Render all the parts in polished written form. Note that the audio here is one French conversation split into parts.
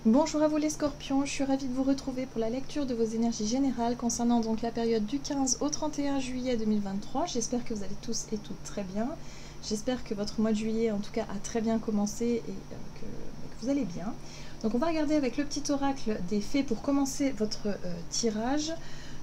Bonjour à vous les scorpions, je suis ravie de vous retrouver pour la lecture de vos énergies générales concernant donc la période du 15 au 31 juillet 2023. J'espère que vous allez tous et toutes très bien. J'espère que votre mois de juillet en tout cas a très bien commencé et que vous allez bien. Donc on va regarder avec le petit oracle des fées pour commencer votre tirage.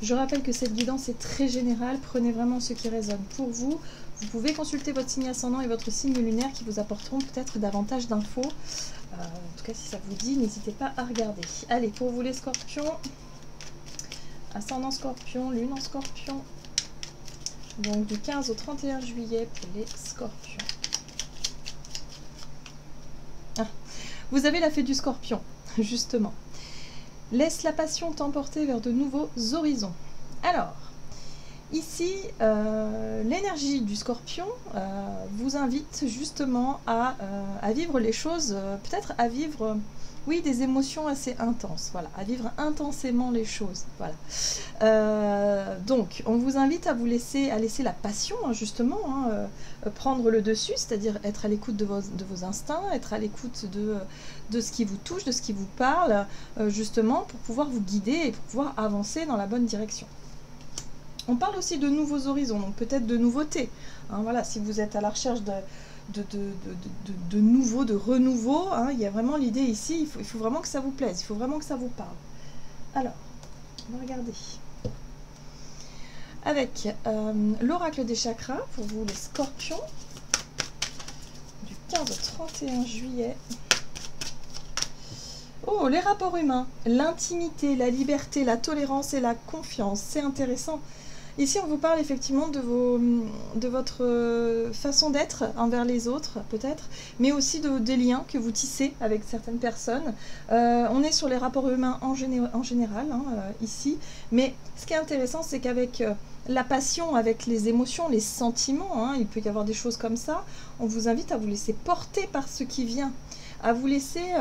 Je rappelle que cette guidance est très générale, prenez vraiment ce qui résonne pour vous. Vous pouvez consulter votre signe ascendant et votre signe lunaire qui vous apporteront peut-être davantage d'infos. En tout cas, si ça vous dit, n'hésitez pas à regarder. Allez, pour vous les scorpions, ascendant scorpion, lune en scorpion, donc du 15 au 31 juillet pour les scorpions. Ah, vous avez la fée du scorpion, justement. Laisse la passion t'emporter vers de nouveaux horizons. Alors, ici, l'énergie du scorpion vous invite justement à vivre les choses, peut-être à vivre, oui, des émotions assez intenses, voilà, à vivre intensément les choses, voilà. Donc, on vous invite à laisser la passion, hein, justement, hein, prendre le dessus, c'est-à-dire être à l'écoute de vos instincts, être à l'écoute de ce qui vous touche, de ce qui vous parle, justement, pour pouvoir vous guider et pour pouvoir avancer dans la bonne direction. On parle aussi de nouveaux horizons, donc peut-être de nouveautés. Hein, voilà, si vous êtes à la recherche de nouveaux, de renouveau, hein, il y a vraiment l'idée ici, il faut vraiment que ça vous plaise, il faut vraiment que ça vous parle. Alors, on va regarder. Avec l'oracle des chakras, pour vous les scorpions, du 15 au 31 juillet. Oh, les rapports humains, l'intimité, la liberté, la tolérance et la confiance, c'est intéressant. Ici, on vous parle effectivement de votre façon d'être envers les autres, peut-être, mais aussi des liens que vous tissez avec certaines personnes. On est sur les rapports humains en général, hein, ici, mais ce qui est intéressant, c'est qu'avec la passion, avec les émotions, les sentiments, hein, il peut y avoir des choses comme ça, on vous invite à vous laisser porter par ce qui vient, à vous laisser...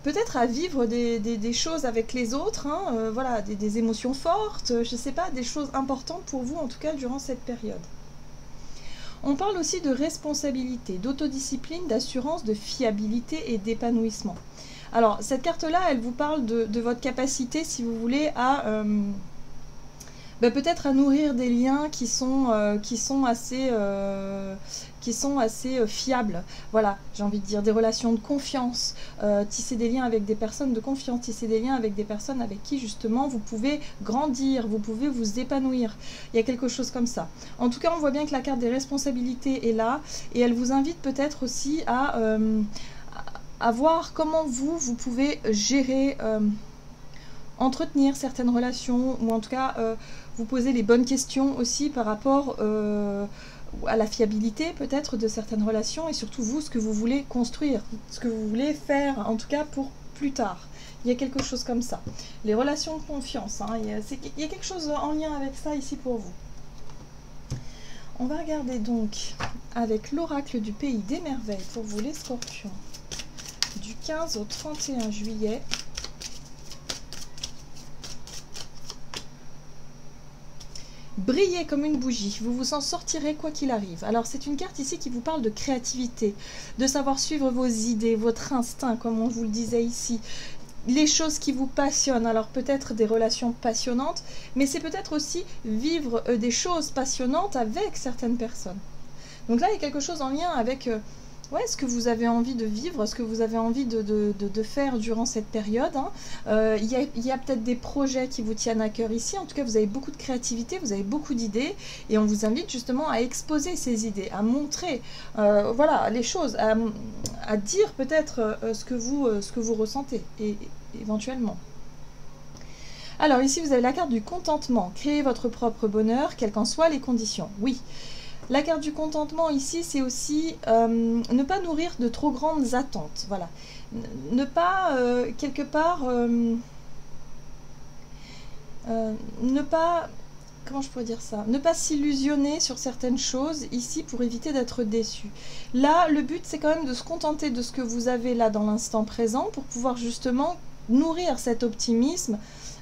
peut-être à vivre des choses avec les autres, hein, voilà, des émotions fortes, je ne sais pas, des choses importantes pour vous, en tout cas, durant cette période. On parle aussi de responsabilité, d'autodiscipline, d'assurance, de fiabilité et d'épanouissement. Alors, cette carte-là, elle vous parle de votre capacité, si vous voulez, à... peut-être à nourrir des liens qui sont assez fiables. Voilà, j'ai envie de dire des relations de confiance, tisser des liens avec des personnes de confiance, tisser des liens avec des personnes avec qui justement vous pouvez grandir, vous pouvez vous épanouir. Il y a quelque chose comme ça. En tout cas, on voit bien que la carte des responsabilités est là et elle vous invite peut-être aussi à voir comment vous pouvez gérer... entretenir certaines relations, ou en tout cas vous poser les bonnes questions aussi par rapport à la fiabilité peut-être de certaines relations, et surtout vous, ce que vous voulez construire, ce que vous voulez faire, en tout cas pour plus tard. Il y a quelque chose comme ça. Les relations de confiance, hein, il y a quelque chose en lien avec ça ici pour vous. On va regarder donc avec l'oracle du pays des merveilles pour vous les scorpions, du 15 au 31 juillet. Brillez comme une bougie, vous vous en sortirez quoi qu'il arrive. Alors c'est une carte ici qui vous parle de créativité, de savoir suivre vos idées, votre instinct, comme on vous le disait ici. Les choses qui vous passionnent, alors peut-être des relations passionnantes, mais c'est peut-être aussi vivre des choses passionnantes avec certaines personnes. Donc là, il y a quelque chose en lien avec... ouais, ce que vous avez envie de vivre, ce que vous avez envie de faire durant cette période. Hein. Il y a peut-être des projets qui vous tiennent à cœur ici. En tout cas, vous avez beaucoup de créativité, vous avez beaucoup d'idées. Et on vous invite justement à exposer ces idées, à montrer voilà, les choses, à dire peut-être ce que vous ressentez, et éventuellement. Alors ici, vous avez la carte du contentement. Créez votre propre bonheur, quelles qu'en soient les conditions. Oui. La carte du contentement ici, c'est aussi ne pas nourrir de trop grandes attentes. Voilà. Ne pas, quelque part, ne pas, comment je pourrais dire ça, ne pas s'illusionner sur certaines choses ici pour éviter d'être déçu. Là, le but, c'est quand même de se contenter de ce que vous avez là dans l'instant présent pour pouvoir justement nourrir cet optimisme,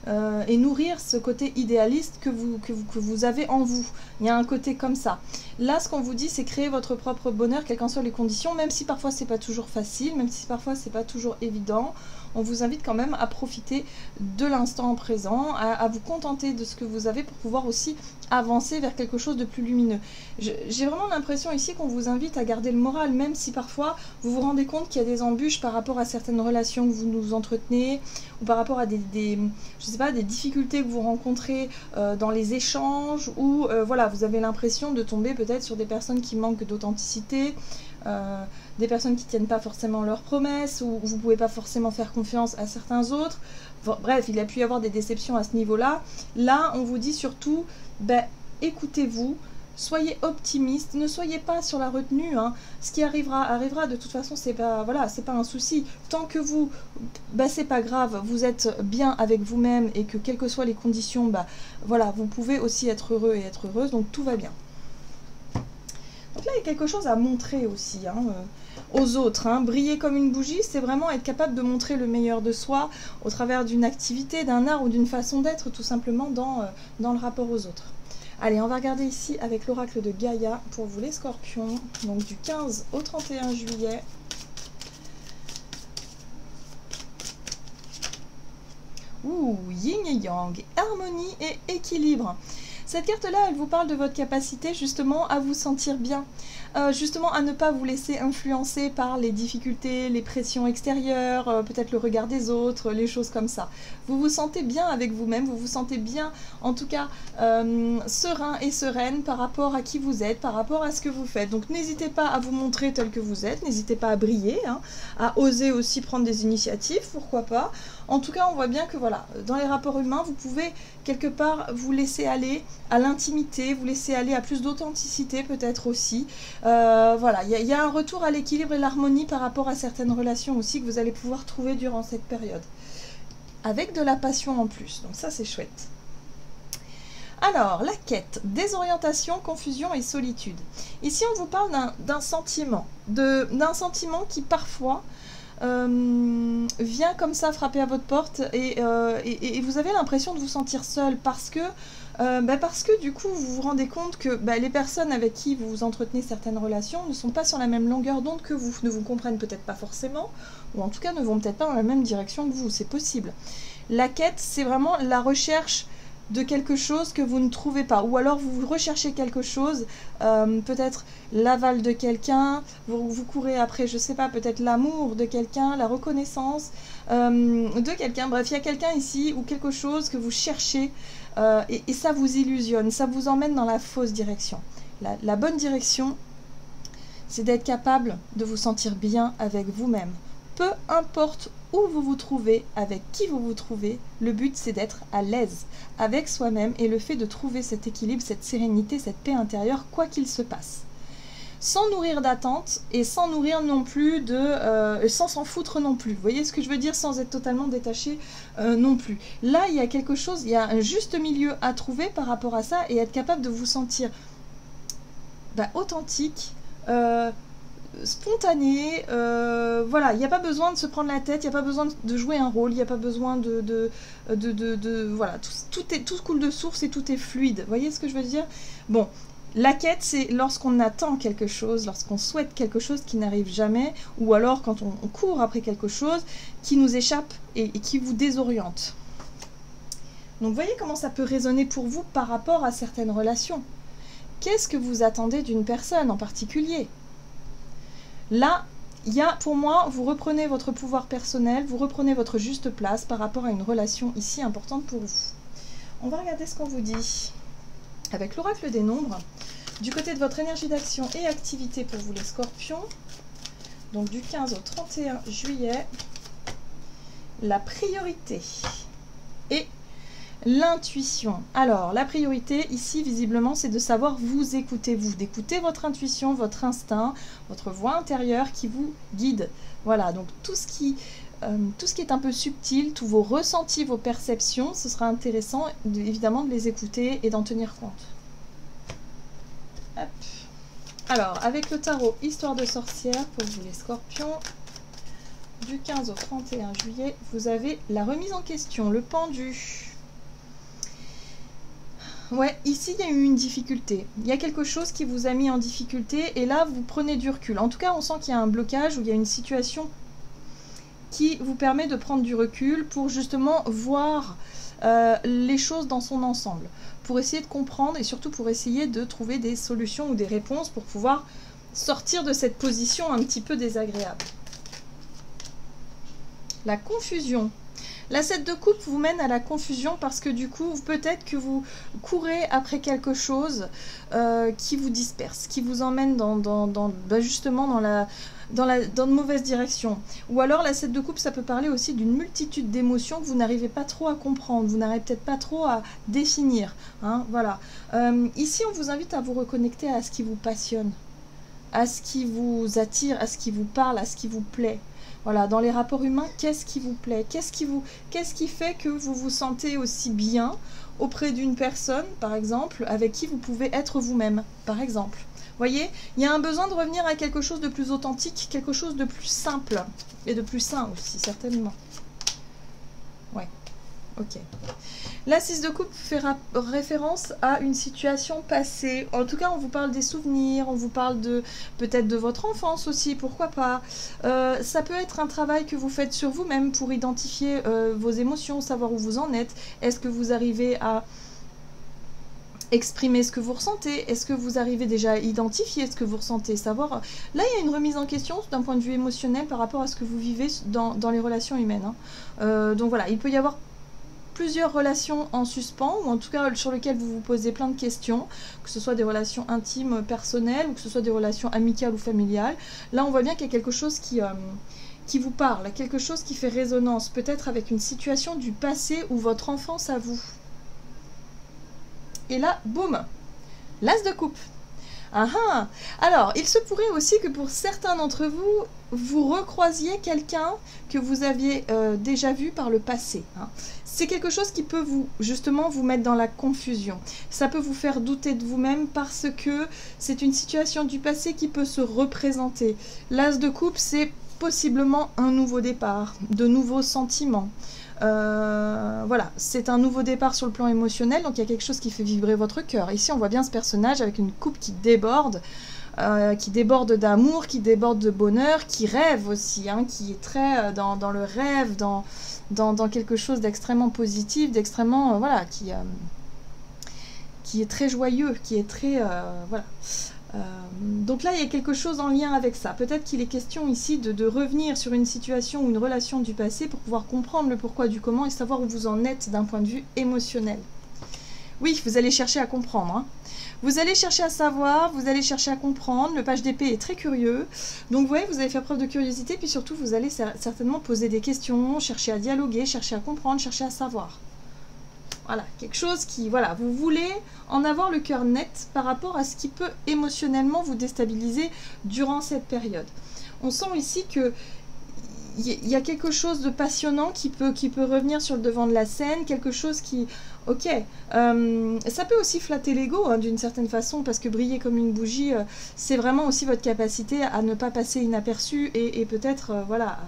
et nourrir ce côté idéaliste que vous avez en vous. Il y a un côté comme ça. Là, ce qu'on vous dit, c'est créer votre propre bonheur, quelles qu'en soient les conditions, même si parfois c'est pas toujours facile, même si parfois c'est pas toujours évident. On vous invite quand même à profiter de l'instant présent, à vous contenter de ce que vous avez pour pouvoir aussi avancer vers quelque chose de plus lumineux. J'ai vraiment l'impression ici qu'on vous invite à garder le moral, même si parfois vous vous rendez compte qu'il y a des embûches par rapport à certaines relations que vous nous entretenez, ou par rapport à je sais pas, des difficultés que vous rencontrez dans les échanges, ou voilà, vous avez l'impression de tomber peut-être sur des personnes qui manquent d'authenticité, des personnes qui ne tiennent pas forcément leurs promesses, ou vous ne pouvez pas forcément faire confiance à certains autres. Bref, il a pu y avoir des déceptions à ce niveau-là. Là, on vous dit surtout, écoutez-vous, soyez optimiste, ne soyez pas sur la retenue, hein. Ce qui arrivera, arrivera, de toute façon, c'est pas, voilà, c'est pas un souci. Tant que vous, c'est pas grave, vous êtes bien avec vous-même et que quelles que soient les conditions, voilà, vous pouvez aussi être heureux et être heureuse, donc tout va bien. Donc là, il y a quelque chose à montrer aussi aux autres. Briller comme une bougie, c'est vraiment être capable de montrer le meilleur de soi au travers d'une activité, d'un art ou d'une façon d'être, tout simplement dans le rapport aux autres. Allez, on va regarder ici avec l'oracle de Gaïa pour vous les scorpions, donc du 15 au 31 juillet. Ouh, yin et yang, harmonie et équilibre. Cette carte-là, elle vous parle de votre capacité justement à vous sentir bien, justement à ne pas vous laisser influencer par les difficultés, les pressions extérieures, peut-être le regard des autres, les choses comme ça. Vous vous sentez bien avec vous-même, vous vous sentez bien, en tout cas, serein et sereine par rapport à qui vous êtes, par rapport à ce que vous faites. Donc n'hésitez pas à vous montrer tel que vous êtes, n'hésitez pas à briller, à oser aussi prendre des initiatives, pourquoi pas. En tout cas, on voit bien que voilà, dans les rapports humains, vous pouvez quelque part vous laisser aller à l'intimité, vous laisser aller à plus d'authenticité peut-être aussi. Voilà, il y a un retour à l'équilibre et l'harmonie par rapport à certaines relations aussi que vous allez pouvoir trouver durant cette période. Avec de la passion en plus, donc ça c'est chouette. Alors, la quête, désorientation, confusion et solitude. Ici, on vous parle d'un sentiment, qui parfois vient comme ça frapper à votre porte et vous avez l'impression de vous sentir seul parce que du coup vous vous rendez compte que les personnes avec qui vous vous entretenez certaines relations ne sont pas sur la même longueur d'onde que vous, ne vous comprennent peut-être pas forcément, ou en tout cas ne vont peut-être pas dans la même direction que vous, c'est possible. La quête, c'est vraiment la recherche de quelque chose que vous ne trouvez pas, ou alors vous recherchez quelque chose, peut-être l'aval de quelqu'un, vous courez après, je sais pas, peut-être l'amour de quelqu'un, la reconnaissance de quelqu'un, bref, il y a quelqu'un ici ou quelque chose que vous cherchez et ça vous illusionne, ça vous emmène dans la fausse direction. La bonne direction, c'est d'être capable de vous sentir bien avec vous-même. Peu importe où vous vous trouvez, avec qui vous vous trouvez, le but c'est d'être à l'aise avec soi-même et le fait de trouver cet équilibre, cette sérénité, cette paix intérieure, quoi qu'il se passe. Sans nourrir d'attente et sans nourrir non plus sans s'en foutre non plus. Vous voyez ce que je veux dire, sans être totalement détaché non plus. Là, il y a quelque chose, il y a un juste milieu à trouver par rapport à ça et être capable de vous sentir authentique, spontané, voilà, il n'y a pas besoin de se prendre la tête, il n'y a pas besoin de jouer un rôle, il n'y a pas besoin voilà, tout coule de source et tout est fluide, vous voyez ce que je veux dire? Bon, la quête, c'est lorsqu'on attend quelque chose, lorsqu'on souhaite quelque chose qui n'arrive jamais, ou alors quand on court après quelque chose qui nous échappe et qui vous désoriente. Donc, vous voyez comment ça peut résonner pour vous par rapport à certaines relations. Qu'est-ce que vous attendez d'une personne en particulier? Là, il y a, pour moi, vous reprenez votre pouvoir personnel, vous reprenez votre juste place par rapport à une relation ici importante pour vous. On va regarder ce qu'on vous dit. Avec l'oracle des nombres, du côté de votre énergie d'action et activité pour vous les scorpions, donc du 15 au 31 juillet, la priorité et l'intuition. Alors, la priorité, ici, visiblement, c'est de savoir vous écouter, d'écouter votre intuition, votre instinct, votre voix intérieure qui vous guide. Voilà, donc tout ce qui est un peu subtil, tous vos ressentis, vos perceptions, ce sera intéressant, évidemment, de les écouter et d'en tenir compte. Hop. Alors, avec le tarot Histoire de sorcière, pour vous les scorpions, du 15 au 31 juillet, vous avez la remise en question, le pendu. Ouais, ici il y a eu une difficulté. Il y a quelque chose qui vous a mis en difficulté et là vous prenez du recul. En tout cas, on sent qu'il y a un blocage ou il y a une situation qui vous permet de prendre du recul pour justement voir les choses dans son ensemble, pour essayer de comprendre et surtout pour essayer de trouver des solutions ou des réponses pour pouvoir sortir de cette position un petit peu désagréable. La confusion. La 7 de coupe vous mène à la confusion parce que du coup, peut-être que vous courez après quelque chose qui vous disperse, qui vous emmène justement dans de mauvaises directions. Ou alors la 7 de coupe, ça peut parler aussi d'une multitude d'émotions que vous n'arrivez pas trop à comprendre, vous n'arrivez peut-être pas trop à définir. Hein, voilà. Ici, on vous invite à vous reconnecter à ce qui vous passionne, à ce qui vous attire, à ce qui vous parle, à ce qui vous plaît. Voilà, dans les rapports humains, qu'est-ce qui vous plaît? Qu'est-ce qui fait que vous vous sentez aussi bien auprès d'une personne, par exemple, avec qui vous pouvez être vous-même, par exemple? Voyez, il y a un besoin de revenir à quelque chose de plus authentique, quelque chose de plus simple et de plus sain aussi, certainement. Ouais, ok. La 6 de coupe fait référence à une situation passée. En tout cas, on vous parle des souvenirs, on vous parle peut-être de votre enfance aussi, pourquoi pas. Ça peut être un travail que vous faites sur vous-même pour identifier vos émotions, savoir où vous en êtes. Est-ce que vous arrivez à exprimer ce que vous ressentez? Est-ce que vous arrivez déjà à identifier ce que vous ressentez? Savoir. Là, il y a une remise en question d'un point de vue émotionnel par rapport à ce que vous vivez dans les relations humaines. Hein. Donc voilà, il peut y avoir plusieurs relations en suspens, ou en tout cas sur lesquelles vous vous posez plein de questions, que ce soit des relations intimes, personnelles, ou que ce soit des relations amicales ou familiales. Là, on voit bien qu'il y a quelque chose qui vous parle, quelque chose qui fait résonance, peut-être avec une situation du passé ou votre enfance à vous. Et là, boum, l'as de coupe. Ah ah. Alors, il se pourrait aussi que pour certains d'entre vous, vous recroisiez quelqu'un que vous aviez déjà vu par le passé. Hein. C'est quelque chose qui peut justement vous mettre dans la confusion. Ça peut vous faire douter de vous-même parce que c'est une situation du passé qui peut se représenter. L'as de coupe, c'est possiblement un nouveau départ, de nouveaux sentiments. Voilà, c'est un nouveau départ sur le plan émotionnel, donc il y a quelque chose qui fait vibrer votre cœur. Ici, on voit bien ce personnage avec une coupe qui déborde d'amour, qui déborde de bonheur, qui rêve aussi, hein, qui est très dans le rêve, dans quelque chose d'extrêmement positif, d'extrêmement, voilà, qui est très joyeux, qui est très, voilà. Donc là, il y a quelque chose en lien avec ça. Peut-être qu'il est question ici de revenir sur une situation ou une relation du passé pour pouvoir comprendre le pourquoi du comment et savoir où vous en êtes d'un point de vue émotionnel. Oui, vous allez chercher à comprendre. Hein. Vous allez chercher à savoir, vous allez chercher à comprendre. Le page d'épée est très curieux. Donc vous voyez, vous allez faire preuve de curiosité, puis surtout, vous allez certainement poser des questions, chercher à dialoguer, chercher à comprendre, chercher à savoir. Voilà, quelque chose qui, voilà, vous voulez en avoir le cœur net par rapport à ce qui peut émotionnellement vous déstabiliser durant cette période. On sent ici que il y a quelque chose de passionnant qui peut revenir sur le devant de la scène, quelque chose qui, ok, ça peut aussi flatter l'ego hein, d'une certaine façon, parce que briller comme une bougie, c'est vraiment aussi votre capacité à ne pas passer inaperçu et peut-être, voilà,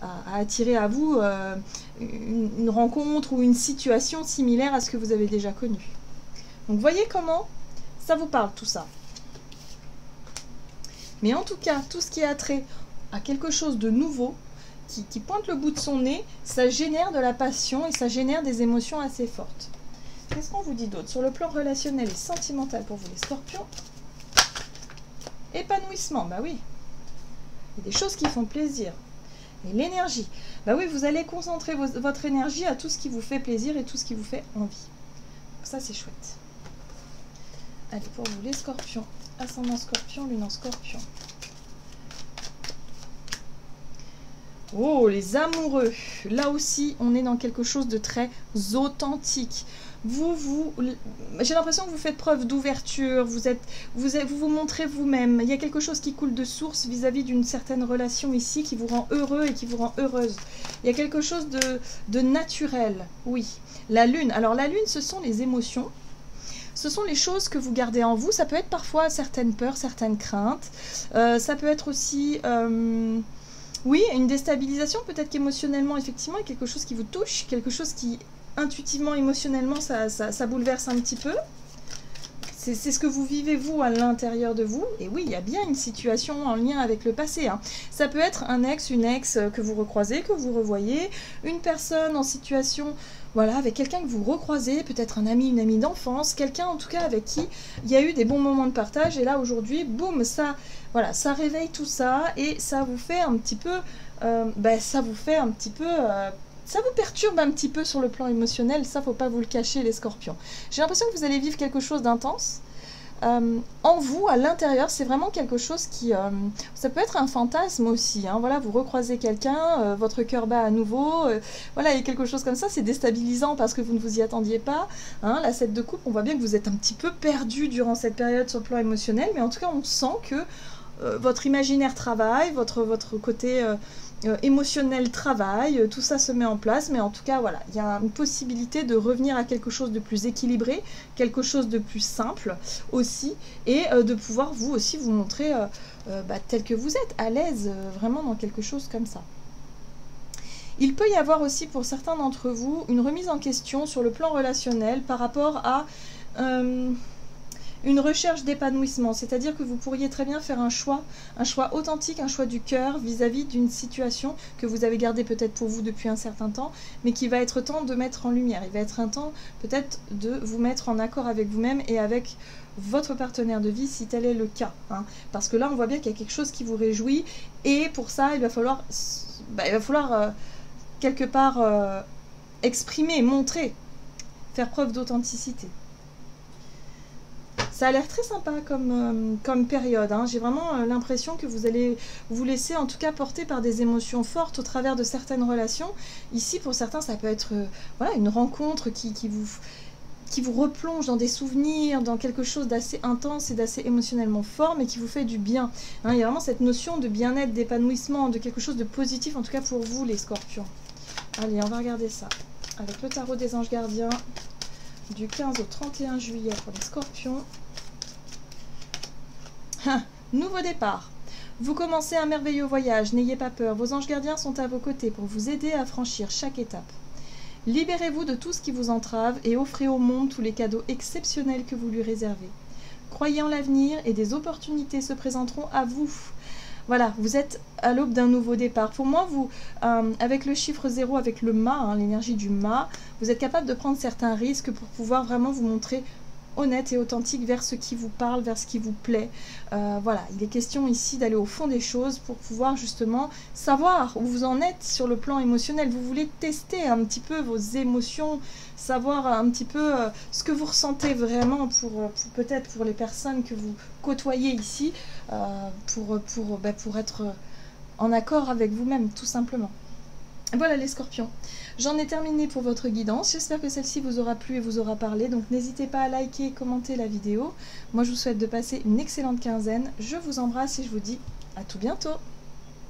à attirer à vous une rencontre ou une situation similaire à ce que vous avez déjà connu. Donc voyez comment ça vous parle tout ça. Mais en tout cas, tout ce qui a trait à quelque chose de nouveau, qui pointe le bout de son nez, ça génère de la passion et ça génère des émotions assez fortes. Qu'est-ce qu'on vous dit d'autre sur le plan relationnel et sentimental pour vous les scorpions? Épanouissement, bah oui. Il y a des choses qui font plaisir. Et l'énergie, bah oui, vous allez concentrer votre énergie à tout ce qui vous fait plaisir et tout ce qui vous fait envie. Donc ça, c'est chouette. Allez, pour vous les scorpions, ascendant scorpion, lune en scorpion. Oh, les amoureux. Là aussi, on est dans quelque chose de très authentique. J'ai l'impression que vous faites preuve d'ouverture, vous montrez vous-même. Il y a quelque chose qui coule de source vis-à-vis d'une certaine relation ici qui vous rend heureux et qui vous rend heureuse. Il y a quelque chose de naturel, oui. La lune, alors la lune, ce sont les émotions. Ce sont les choses que vous gardez en vous. Ça peut être parfois certaines peurs, certaines craintes. Ça peut être aussi... oui, une déstabilisation, peut-être qu'émotionnellement, effectivement, il y a quelque chose qui vous touche, quelque chose qui intuitivement, émotionnellement, ça bouleverse un petit peu. C'est ce que vous vivez, vous, à l'intérieur de vous. Et oui, il y a bien une situation en lien avec le passé. Hein. Ça peut être un ex, une ex que vous recroisez, que vous revoyez, une personne en situation, voilà, avec quelqu'un que vous recroisez, peut-être un ami, une amie d'enfance, quelqu'un en tout cas avec qui il y a eu des bons moments de partage. Et là, aujourd'hui, boum, ça, voilà, ça réveille tout ça et ça vous fait un petit peu, ça vous perturbe un petit peu sur le plan émotionnel, ça faut pas vous le cacher les scorpions. J'ai l'impression que vous allez vivre quelque chose d'intense. En vous, à l'intérieur, c'est vraiment quelque chose qui... ça peut être un fantasme aussi, hein, voilà, vous recroisez quelqu'un, votre cœur bat à nouveau, voilà, et quelque chose comme ça, c'est déstabilisant parce que vous ne vous y attendiez pas. Hein, la 7 de coupe, on voit bien que vous êtes un petit peu perdu durant cette période sur le plan émotionnel, mais en tout cas, on sent que votre imaginaire travaille, votre côté... émotionnel travail, tout ça se met en place, mais en tout cas voilà, il y a une possibilité de revenir à quelque chose de plus équilibré, quelque chose de plus simple aussi, et de pouvoir vous aussi vous montrer tel que vous êtes, à l'aise vraiment dans quelque chose comme ça. Il peut y avoir aussi pour certains d'entre vous une remise en question sur le plan relationnel par rapport à une recherche d'épanouissement, c'est-à-dire que vous pourriez très bien faire un choix authentique, un choix du cœur vis-à-vis d'une situation que vous avez gardée peut-être pour vous depuis un certain temps, mais qui va être temps de mettre en lumière. Il va être un temps peut-être de vous mettre en accord avec vous-même et avec votre partenaire de vie si tel est le cas. Hein. Parce que là, on voit bien qu'il y a quelque chose qui vous réjouit et pour ça, il va falloir quelque part exprimer, montrer, faire preuve d'authenticité. Ça a l'air très sympa comme période. Hein. J'ai vraiment l'impression que vous allez vous laisser en tout cas porter par des émotions fortes au travers de certaines relations. Ici, pour certains, ça peut être voilà, une rencontre qui vous replonge dans des souvenirs, dans quelque chose d'assez intense et d'assez émotionnellement fort, mais qui vous fait du bien. Hein, il y a vraiment cette notion de bien-être, d'épanouissement, de quelque chose de positif, en tout cas pour vous, les scorpions. Allez, on va regarder ça. Avec le tarot des anges gardiens, du 15 au 31 juillet pour les scorpions. Nouveau départ. Vous commencez un merveilleux voyage, n'ayez pas peur, vos anges gardiens sont à vos côtés pour vous aider à franchir chaque étape. Libérez-vous de tout ce qui vous entrave et offrez au monde tous les cadeaux exceptionnels que vous lui réservez. Croyez en l'avenir et des opportunités se présenteront à vous. Voilà, vous êtes à l'aube d'un nouveau départ. Pour moi, vous, avec le chiffre 0, avec le mât, hein, l'énergie du mât, vous êtes capable de prendre certains risques pour pouvoir vraiment vous montrer honnête et authentique vers ce qui vous parle, vers ce qui vous plaît. Voilà, il est question ici d'aller au fond des choses pour pouvoir justement savoir où vous en êtes sur le plan émotionnel. Vous voulez tester un petit peu vos émotions, savoir un petit peu ce que vous ressentez vraiment pour peut-être pour les personnes que vous côtoyez ici, pour être en accord avec vous-même, tout simplement. Voilà les scorpions, j'en ai terminé pour votre guidance, j'espère que celle-ci vous aura plu et vous aura parlé, donc n'hésitez pas à liker et commenter la vidéo. Moi je vous souhaite de passer une excellente quinzaine, je vous embrasse et je vous dis à tout bientôt.